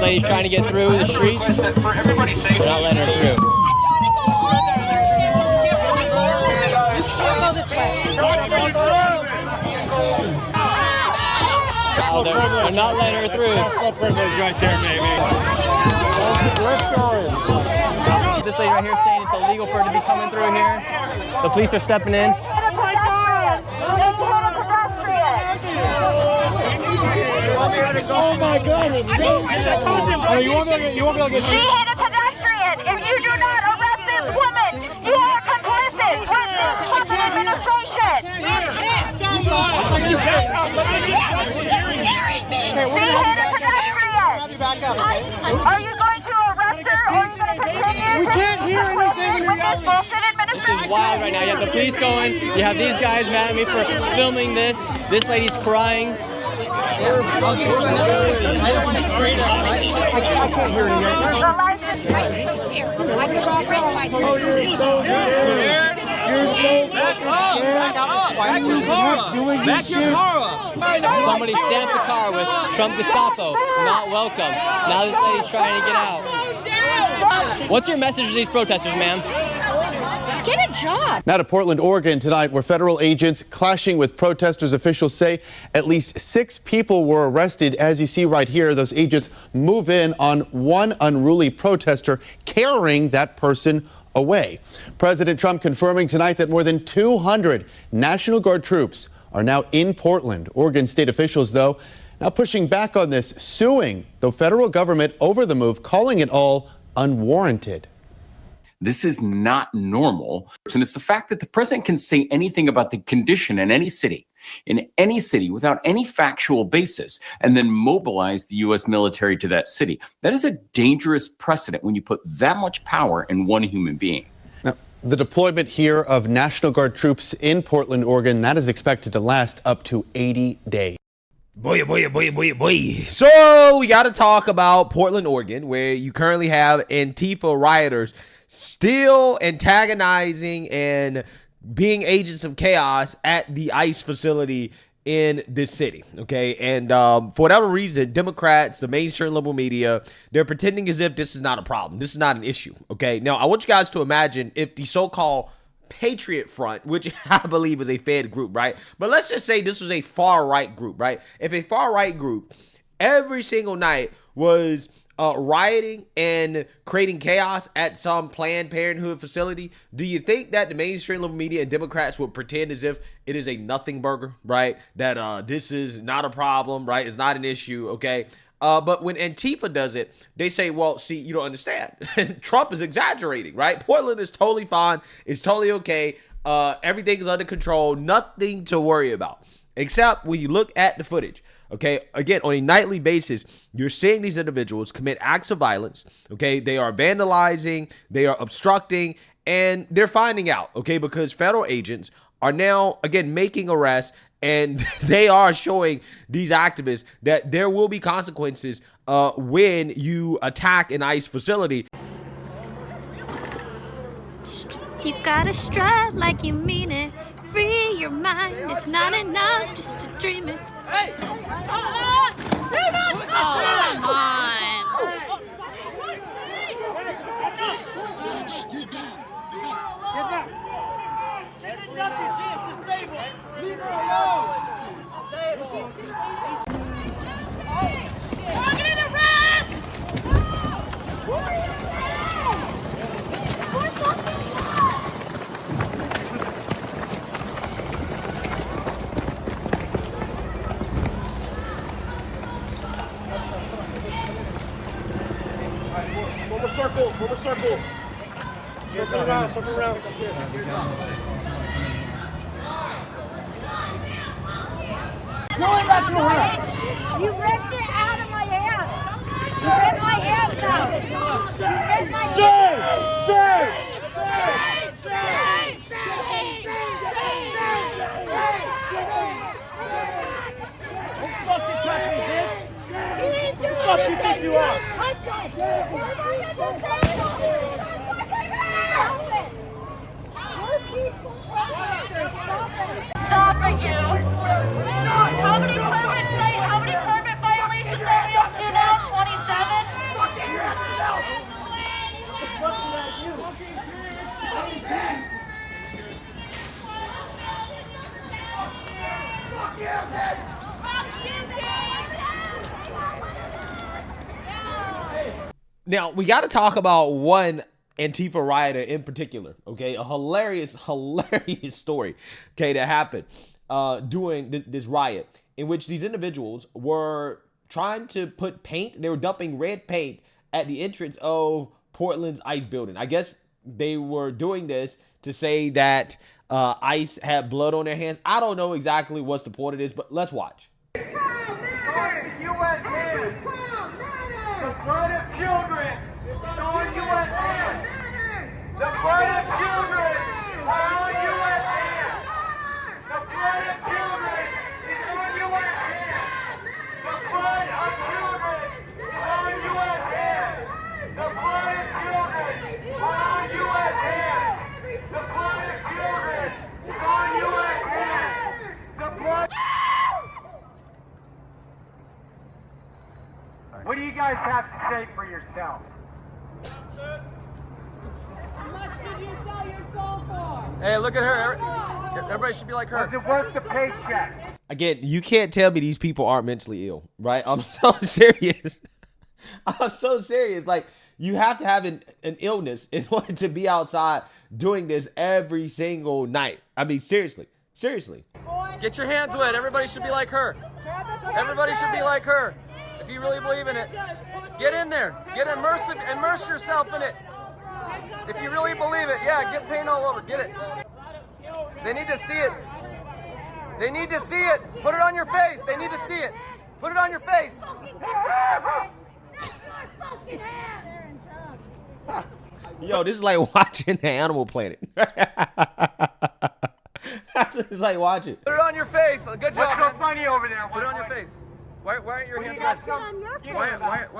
This lady's trying to get through the streets. They're not letting her through. Oh, they're not letting her through. That's privilege right there, baby. This lady right here saying it's illegal for her to be coming through here. The police are stepping in. Oh my goodness! You won't be able to get. She hit a pedestrian. If you do not arrest this woman, you are complicit with this fucking administration. She's scaring me. She hit a pedestrian. Are you going to arrest her, or are you going to continue? We can't hear anything with this bullshit administration. This is wild right now. You have the police going. You have these guys mad at me for filming this. This lady's crying. I can't hear you. I'm so scared. I feel threatened by Oh, you're so scared. You're so fucking scared. Stop doing this shit. Somebody stamped the car with Trump Gestapo, not welcome. Now this lady's trying to get out. What's your message to these protesters, ma'am? Get a job. Now to Portland, Oregon tonight, where federal agents clashing with protesters. Officials say at least 6 people were arrested. As you see right here, those agents move in on one unruly protester, carrying that person away. President Trump confirming tonight that more than 200 National Guard troops are now in Portland. Oregon state officials, though, now pushing back on this, suing the federal government over the move, calling it all unwarranted. This is not normal. And it's the fact that the president can say anything about the condition in any city without any factual basis, and then mobilize the U.S. military to that city. That is a dangerous precedent when you put that much power in one human being. Now, the deployment here of National Guard troops in Portland, Oregon, that is expected to last up to 80 days. Boy. So we got to talk about Portland, Oregon, where you currently have Antifa rioters still antagonizing and being agents of chaos at the ICE facility in this city, okay? And for whatever reason, Democrats, the mainstream liberal media, they're pretending as if this is not a problem. This is not an issue, okay? Now, I want you guys to imagine if the so-called Patriot Front, which I believe is a Fed group, right? But let's just say this was a far-right group, right? If a far-right group every single night was rioting and creating chaos at some Planned Parenthood facility, do you think that the mainstream liberal media and Democrats would pretend as if it is a nothing burger, right? That this is not a problem, right? It's not an issue, okay? But when Antifa does it, they say, well, see, you don't understand. Trump is exaggerating, right? Portland is totally fine. It's totally okay. Everything is under control. Nothing to worry about. Except when you look at the footage. Okay, again, on a nightly basis, you're seeing these individuals commit acts of violence. Okay, they are vandalizing, they are obstructing, and they're finding out, okay, because federal agents are now, again, making arrests, and they are showing these activists that there will be consequences when you attack an ICE facility. You gotta strut like you mean it. Free your mind. It's not enough just to dream it. Hey! Oh, come on. Get back. She did nothing. She is disabled. Leave her alone. She's disabled. Targeted arrest! Form a circle. Circle around. No one wrapped your hand. You ripped it out of my hands. You ripped my hands out. You ripped my hands. You didn't do anything. What you think you are? Stopping you. How many permit violations are we up to now? 27? Now, we got to talk about one Antifa rioter in particular, okay? A hilarious story, okay, that happened during this riot, in which these individuals were trying to put paint. They were dumping red paint at the entrance of Portland's ICE building. I guess they were doing this to say that ICE had blood on their hands. I don't know exactly what's the point of this, but let's watch. The blood of children is on U.S. hands. The blood of children is on U.S. hands. The blood of children is on U.S. hands. The blood of children is on U.S. hands. The blood of children is on U.S. hands. The blood of children is on U.S. hands. The blood. What do you guys have to say for yourself? How much did you sell your soul for? Hey, look at her. Everybody should be like her. Was it worth the paycheck? Again, you can't tell me these people aren't mentally ill, right? I'm so serious. I'm so serious. Like, you have to have an illness in order to be outside doing this every single night. I mean, seriously. Get your hands wet. Everybody should be like her. Everybody should be like her. If you really believe in it, get in there. Immerse yourself in it. If you really believe it, yeah, get paint all over. Get it. They need to see it. They need to see it. Put it on your face. They need to see it. Put it on your face. Yo, this is like watching the Animal Planet. That's what it's like watching. Put it on your face. Good job. What's so funny over there? Put it on your face. Why aren't your hands got wet? some-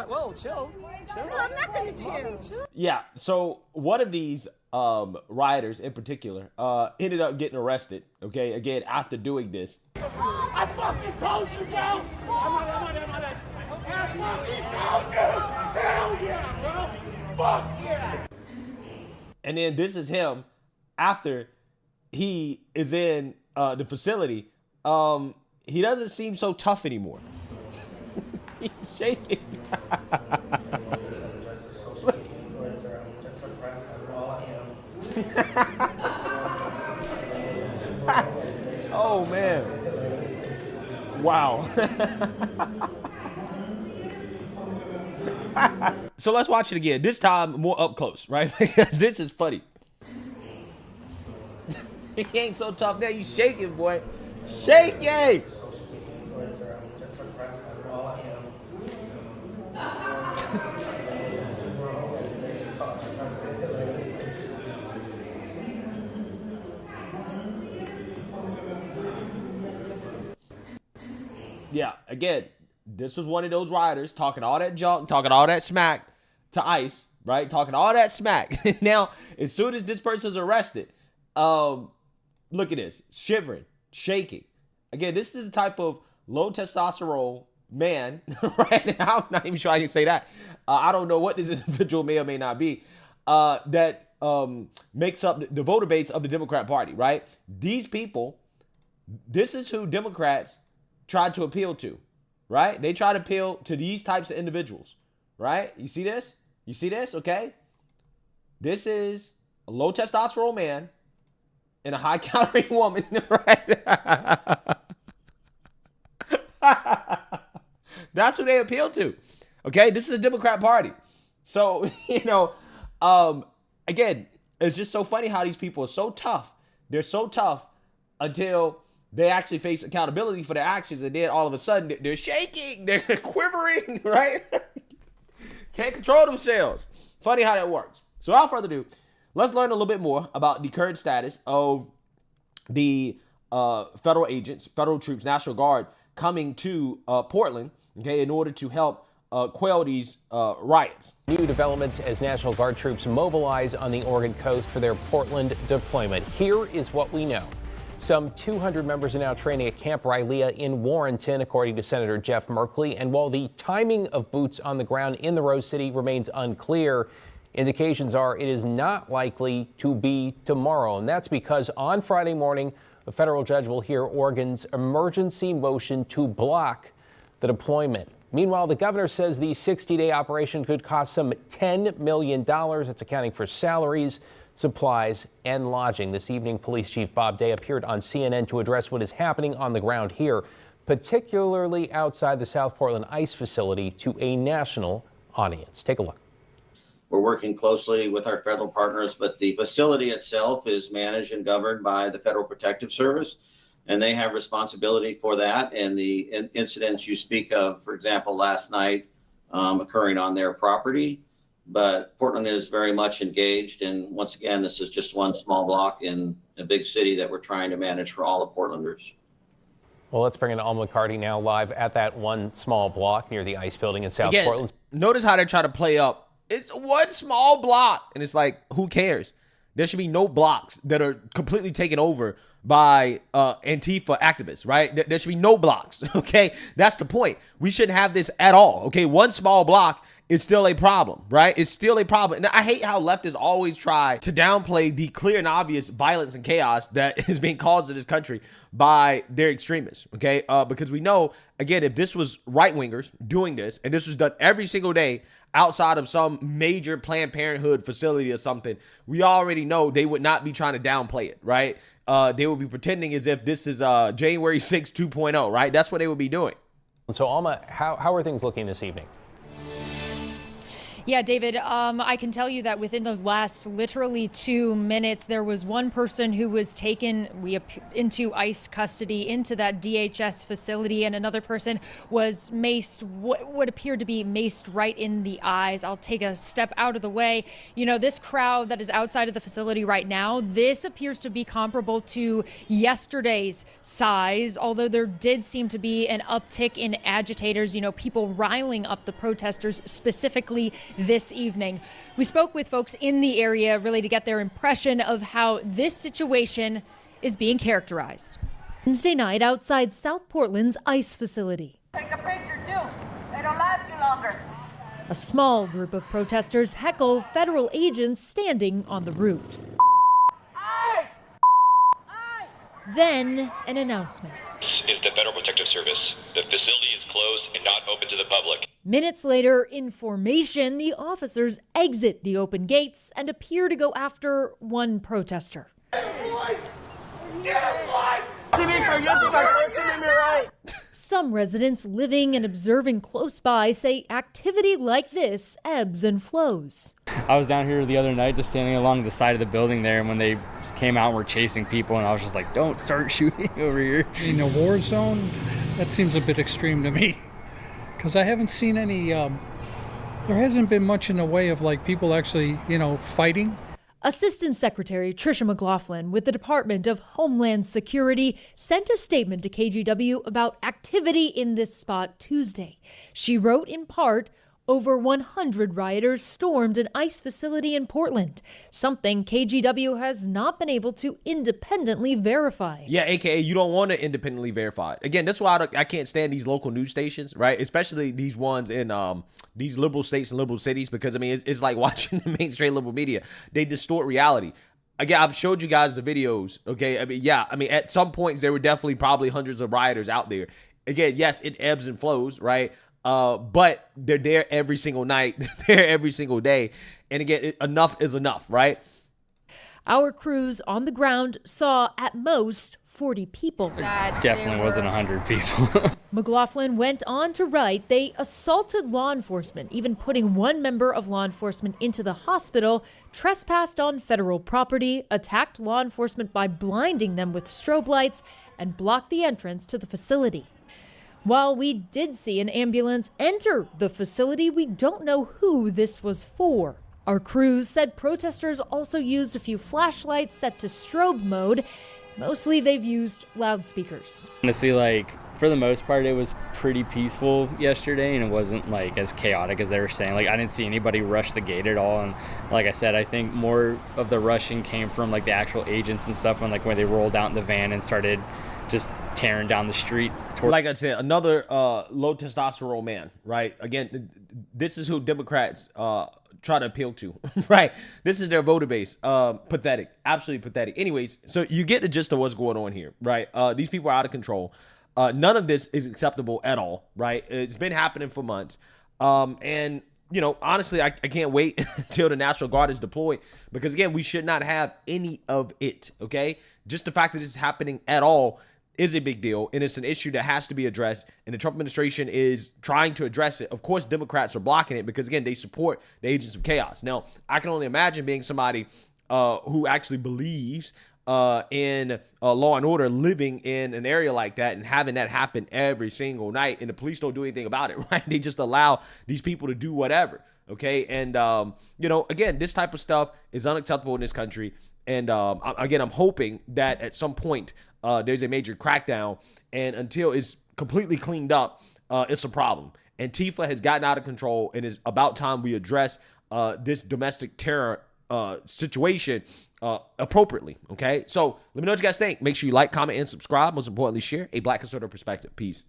Whoa, chill. I'm not going to chill. Yeah, so one of these rioters in particular ended up getting arrested, okay, again, after doing this. I fucking told you, bro! I fucking told you! Hell yeah, bro! Fuck yeah! And then this is him after he is in the facility. He doesn't seem so tough anymore. He's shaking. Oh man. Wow. So let's watch it again. This time more up close, right? Because this is funny. He ain't so tough now. You shaking, boy. Shaking. Yeah, again, this was one of those rioters talking all that junk, talking all that smack to ICE, right? Talking all that smack. Now, as soon as this person's arrested, look at this, shivering, shaking. Again, this is the type of low testosterone man, right? I'm not even sure I can say that. I don't know what this individual may or may not be, that makes up the voter base of the Democrat Party, right? These people, this is who Democrats tried to appeal to, right? They try to appeal to these types of individuals, right? You see this? You see this? Okay. This is a low testosterone man and a high calorie woman, right? That's who they appeal to. Okay. This is a Democrat Party. So, again, it's just so funny how these people are so tough. They're so tough until they actually face accountability for their actions, and then all of a sudden they're shaking, they're quivering, right? Can't control themselves. Funny how that works. So without further ado, let's learn a little bit more about the current status of the federal agents, federal troops, National Guard coming to Portland, okay, in order to help quell these riots. New developments as National Guard troops mobilize on the Oregon coast for their Portland deployment. Here is what we know. Some 200 members are now training at Camp Rylea in Warrenton, according to Senator Jeff Merkley. And while the timing of boots on the ground in the Rose City remains unclear, indications are it is not likely to be tomorrow. And that's because on Friday morning, a federal judge will hear Oregon's emergency motion to block the deployment. Meanwhile, the governor says the 60-day operation could cost some $10 million. That's accounting for salaries, supplies, and lodging. This evening, Police Chief Bob Day appeared on CNN to address what is happening on the ground here, particularly outside the South Portland ICE facility, to a national audience. Take a look. We're working closely with our federal partners, but the facility itself is managed and governed by the Federal Protective Service, and they have responsibility for that. And the incidents you speak of, for example, last night, occurring on their property. But Portland is very much engaged. And once again, this is just one small block in a big city that we're trying to manage for all the Portlanders. Well, let's bring in Al McCarty now live at that one small block near the ICE building in South Portland. Notice how they try to play up. It's one small block. And it's like, who cares? There should be no blocks that are completely taken over by Antifa activists, right? There should be no blocks, okay? That's the point. We shouldn't have this at all, okay? One small block is still a problem, right? It's still a problem. And I hate how leftists always try to downplay the clear and obvious violence and chaos that is being caused in this country by their extremists, okay? Because we know, again, if this was right-wingers doing this, and this was done every single day outside of some major Planned Parenthood facility or something, we already know they would not be trying to downplay it, right? They would be pretending as if this is January 6th 2.0, right? That's what they would be doing. So, Alma, how are things looking this evening? Yeah, David, I can tell you that within the last literally 2 minutes, there was one person who was taken into ICE custody, into that DHS facility, and another person was maced, what appeared to be maced right in the eyes. I'll take a step out of the way. You know, this crowd that is outside of the facility right now, this appears to be comparable to yesterday's size, although there did seem to be an uptick in agitators, you know, people riling up the protesters specifically this evening. We spoke with folks in the area really to get their impression of how this situation is being characterized. Wednesday night outside South Portland's ICE facility. Take a picture too. It'll last you longer. A small group of protesters heckle federal agents standing on the roof. Then an announcement. This is the Federal Protective Service. The facility is closed and not open to the public. Minutes later, in formation, the officers exit the open gates and appear to go after one protester. Some residents living and observing close by say activity like this ebbs and flows. I was down here the other night just standing along the side of the building there, and when they came out and were chasing people, and I was just like, don't start shooting over here. In a war zone, that seems a bit extreme to me, because I haven't seen any, there hasn't been much in the way of like people actually, fighting. Assistant Secretary Tricia McLaughlin with the Department of Homeland Security sent a statement to KGW about activity in this spot Tuesday. She wrote in part, over 100 rioters stormed an ICE facility in Portland, something KGW has not been able to independently verify. Yeah, AKA you don't want to independently verify it. Again, that's why I can't stand these local news stations, right? Especially these ones in these liberal states and liberal cities, because, I mean, it's like watching the mainstream liberal media. They distort reality. Again, I've showed you guys the videos, okay? I mean, at some points, there were definitely probably hundreds of rioters out there. Again, yes, it ebbs and flows, right? But they're there every single night, they're there every single day. And again, enough is enough, right? Our crews on the ground saw at most 40 people. Definitely wasn't 100 people. McLaughlin went on to write they assaulted law enforcement, even putting one member of law enforcement into the hospital, trespassed on federal property, attacked law enforcement by blinding them with strobe lights, and blocked the entrance to the facility. While we did see an ambulance enter the facility, we don't know who this was for. Our crews said protesters also used a few flashlights set to strobe mode. Mostly they've used loudspeakers. Honestly, like, for the most part, it was pretty peaceful yesterday, and it wasn't like as chaotic as they were saying. Like, I didn't see anybody rush the gate at all. And like I said, I think more of the rushing came from like the actual agents and stuff when they rolled out in the van and started just tearing down the street. Like I said, another low testosterone man, right? Again, this is who Democrats try to appeal to, right? This is their voter base. Pathetic, absolutely pathetic. Anyways, so you get the gist of what's going on here, right? These people are out of control. None of this is acceptable at all, right? It's been happening for months. And, you know, honestly, I can't wait until the National Guard is deployed because, again, we should not have any of it, okay? Just the fact that this is happening at all is a big deal, and it's an issue that has to be addressed, and the Trump administration is trying to address it. Of course, Democrats are blocking it because, again, they support the agents of chaos. Now, I can only imagine being somebody who actually believes in law and order, living in an area like that and having that happen every single night, and the police don't do anything about it, right? They just allow these people to do whatever, okay? And, you know, again, this type of stuff is unacceptable in this country, and again, I'm hoping that at some point there's a major crackdown, and until it's completely cleaned up, it's a problem. Antifa has gotten out of control, and it's about time we address this domestic terror situation appropriately, okay? So let me know what you guys think. Make sure you like, comment, and subscribe. Most importantly, share a Black conservative perspective. Peace.